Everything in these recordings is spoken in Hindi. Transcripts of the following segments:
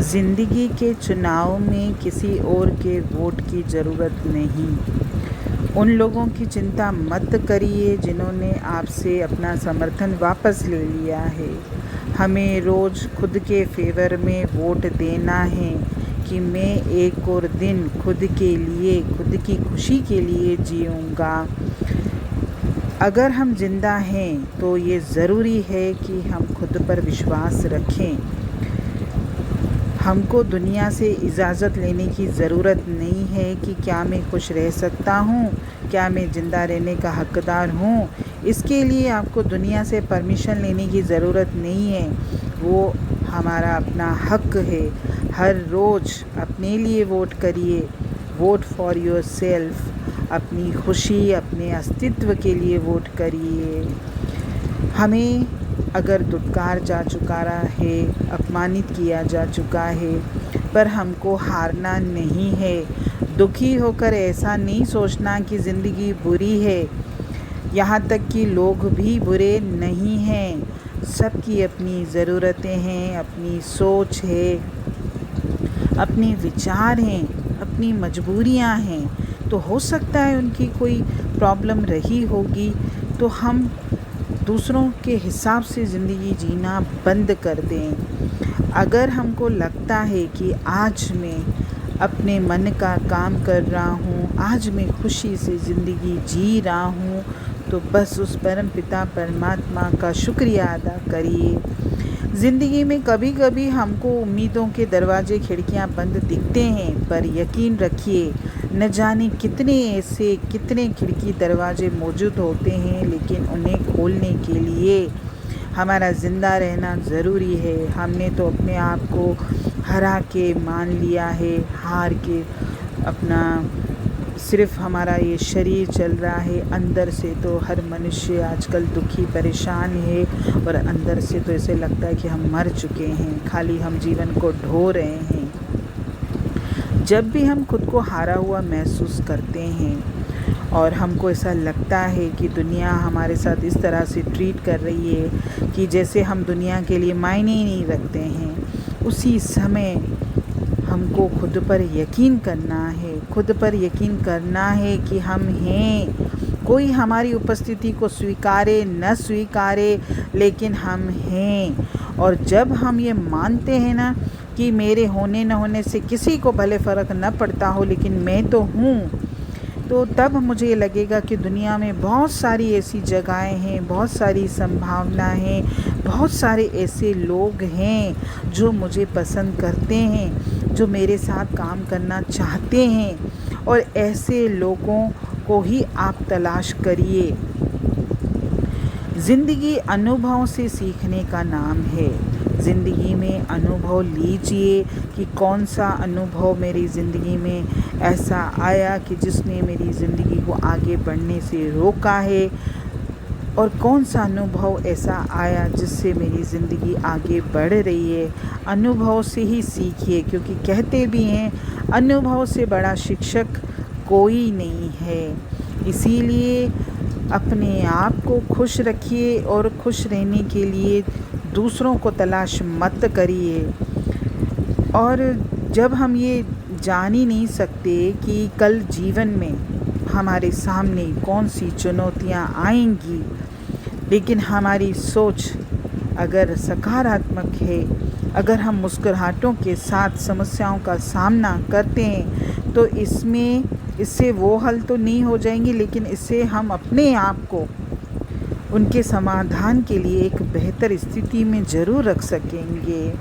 ज़िंदगी के चुनाव में किसी और के वोट की ज़रूरत नहीं। उन लोगों की चिंता मत करिए जिन्होंने आपसे अपना समर्थन वापस ले लिया है। हमें रोज़ खुद के फेवर में वोट देना है कि मैं एक और दिन खुद के लिए, खुद की खुशी के लिए जीऊँगा। अगर हम जिंदा हैं तो ये ज़रूरी है कि हम खुद पर विश्वास रखें। हमको दुनिया से इजाज़त लेने की ज़रूरत नहीं है कि क्या मैं खुश रह सकता हूँ, क्या मैं ज़िंदा रहने का हकदार हूँ। इसके लिए आपको दुनिया से परमिशन लेने की ज़रूरत नहीं है, वो हमारा अपना हक है। हर रोज़ अपने लिए वोट करिए, वोट फॉर योरसेल्फ। अपनी खुशी, अपने अस्तित्व के लिए वोट करिए। हमें अगर दुत्कार जा चुका है, अपमानित किया जा चुका है, पर हमको हारना नहीं है। दुखी होकर ऐसा नहीं सोचना कि ज़िंदगी बुरी है। यहाँ तक कि लोग भी बुरे नहीं हैं। सबकी अपनी ज़रूरतें हैं, अपनी सोच है, अपने विचार हैं, अपनी मजबूरियाँ हैं। तो हो सकता है उनकी कोई प्रॉब्लम रही होगी, तो हम दूसरों के हिसाब से ज़िंदगी जीना बंद कर दें। अगर हमको लगता है कि आज मैं अपने मन का काम कर रहा हूँ, आज मैं खुशी से ज़िंदगी जी रहा हूँ, तो बस उस परम पिता परमात्मा का शुक्रिया अदा करिए। ज़िंदगी में कभी कभी हमको उम्मीदों के दरवाजे, खिड़कियाँ बंद दिखते हैं, पर यकीन रखिए न जाने कितने खिड़की दरवाजे मौजूद होते हैं, लेकिन उन्हें खोलने के लिए हमारा ज़िंदा रहना ज़रूरी है। हमने तो अपने आप को हरा के मान लिया है, हार के अपना सिर्फ हमारा ये शरीर चल रहा है। अंदर से तो हर मनुष्य आजकल दुखी परेशान है, और अंदर से तो ऐसे लगता है कि हम मर चुके हैं, खाली हम जीवन को ढो रहे हैं। जब भी हम खुद को हारा हुआ महसूस करते हैं और हमको ऐसा लगता है कि दुनिया हमारे साथ इस तरह से ट्रीट कर रही है कि जैसे हम दुनिया के लिए मायने ही नहीं रखते हैं, उसी समय हमको खुद पर यकीन करना है, खुद पर यकीन करना है कि हम हैं। कोई हमारी उपस्थिति को स्वीकारे न स्वीकारे, लेकिन हम हैं। और जब हम ये मानते हैं ना कि मेरे होने न होने से किसी को भले फ़र्क न पड़ता हो, लेकिन मैं तो हूँ, तो तब मुझे ये लगेगा कि दुनिया में बहुत सारी ऐसी जगहें हैं, बहुत सारी संभावनाएं हैं, बहुत सारे ऐसे लोग हैं जो मुझे पसंद करते हैं, जो मेरे साथ काम करना चाहते हैं। और ऐसे लोगों को ही आप तलाश करिए। ज़िंदगी अनुभव से सीखने का नाम है। ज़िंदगी में अनुभव लीजिए कि कौन सा अनुभव मेरी ज़िंदगी में ऐसा आया कि जिसने मेरी ज़िंदगी को आगे बढ़ने से रोका है, और कौन सा अनुभव ऐसा आया जिससे मेरी ज़िंदगी आगे बढ़ रही है। अनुभव से ही सीखिए, क्योंकि कहते भी हैं अनुभव से बड़ा शिक्षक कोई नहीं है। इसीलिए अपने आप को खुश रखिए, और खुश रहने के लिए दूसरों को तलाश मत करिए। और जब हम ये जान ही नहीं सकते कि कल जीवन में हमारे सामने कौन सी चुनौतियाँ आएंगी, लेकिन हमारी सोच अगर सकारात्मक है, अगर हम मुस्कुराहटों के साथ समस्याओं का सामना करते हैं, तो इससे वो हल तो नहीं हो जाएंगी, लेकिन इससे हम अपने आप को उनके समाधान के लिए एक बेहतर स्थिति में ज़रूर रख सकेंगे।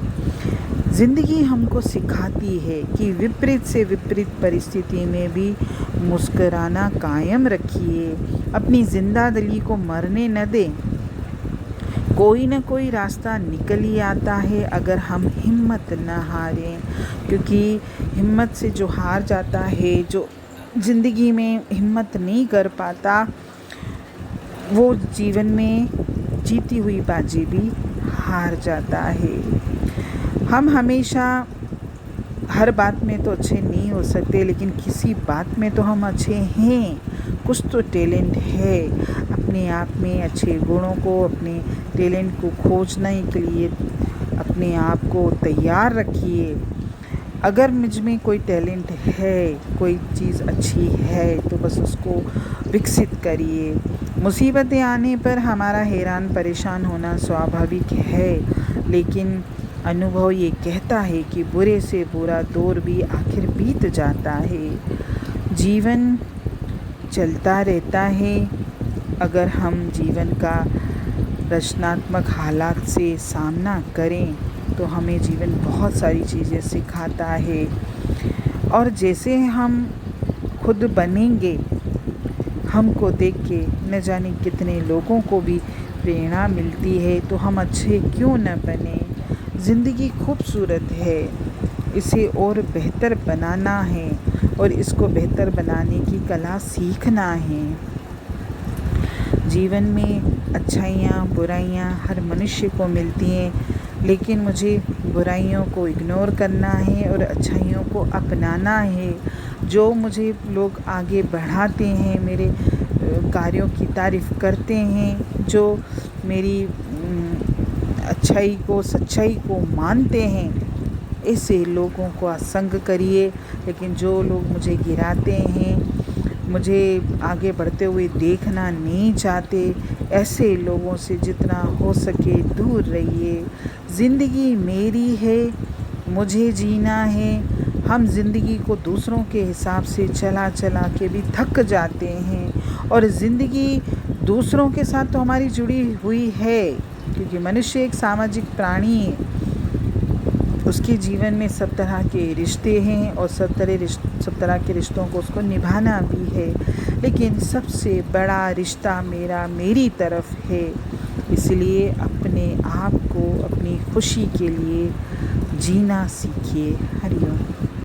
ज़िंदगी हमको सिखाती है कि विपरीत से विपरीत परिस्थिति में भी मुस्कुराना कायम रखिए। अपनी जिंदादिली को मरने न दें। कोई न कोई रास्ता निकल ही आता है अगर हम हिम्मत न हारें, क्योंकि हिम्मत से जो हार जाता है, जो ज़िंदगी में हिम्मत नहीं कर पाता, वो जीवन में जीती हुई बाजी भी हार जाता है। हम हमेशा हर बात में तो अच्छे नहीं हो सकते, लेकिन किसी बात में तो हम अच्छे हैं। कुछ तो टैलेंट है। अपने आप में अच्छे गुणों को, अपने टैलेंट को खोजने के लिए अपने अपने आप को तैयार रखिए। अगर मुझ में कोई टैलेंट है, कोई चीज़ अच्छी है तो बस उसको विकसित करिए। मुसीबतें आने पर हमारा हैरान परेशान होना स्वाभाविक है, लेकिन अनुभव ये कहता है कि बुरे से बुरा दौर भी आखिर बीत जाता है। जीवन चलता रहता है। अगर हम जीवन का रचनात्मक हालात से सामना करें तो हमें जीवन बहुत सारी चीज़ें सिखाता है, और जैसे हम खुद बनेंगे, हमको देख के न जाने कितने लोगों को भी प्रेरणा मिलती है, तो हम अच्छे क्यों न बने। ज़िंदगी खूबसूरत है, इसे और बेहतर बनाना है और इसको बेहतर बनाने की कला सीखना है। जीवन में अच्छाइयाँ बुराइयाँ हर मनुष्य को मिलती हैं, लेकिन मुझे बुराइयों को इग्नोर करना है और अच्छाइयों को अपनाना है। जो मुझे लोग आगे बढ़ाते हैं, मेरे कार्यों की तारीफ़ करते हैं, जो मेरी अच्छाई को सच्चाई को मानते हैं, ऐसे लोगों को संग करिए। लेकिन जो लोग मुझे गिराते हैं, मुझे आगे बढ़ते हुए देखना नहीं चाहते, ऐसे लोगों से जितना हो सके दूर रहिए। ज़िंदगी मेरी है, मुझे जीना है। हम ज़िंदगी को दूसरों के हिसाब से चला के भी थक जाते हैं, और ज़िंदगी दूसरों के साथ तो हमारी जुड़ी हुई है, क्योंकि मनुष्य एक सामाजिक प्राणी है। उसके जीवन में सब तरह के रिश्ते हैं और सब तरह के रिश्तों को उसको निभाना भी है, लेकिन सबसे बड़ा रिश्ता मेरी तरफ है। इसलिए अपने आप को अपनी खुशी के लिए जीना सीखिए। हरि ओम।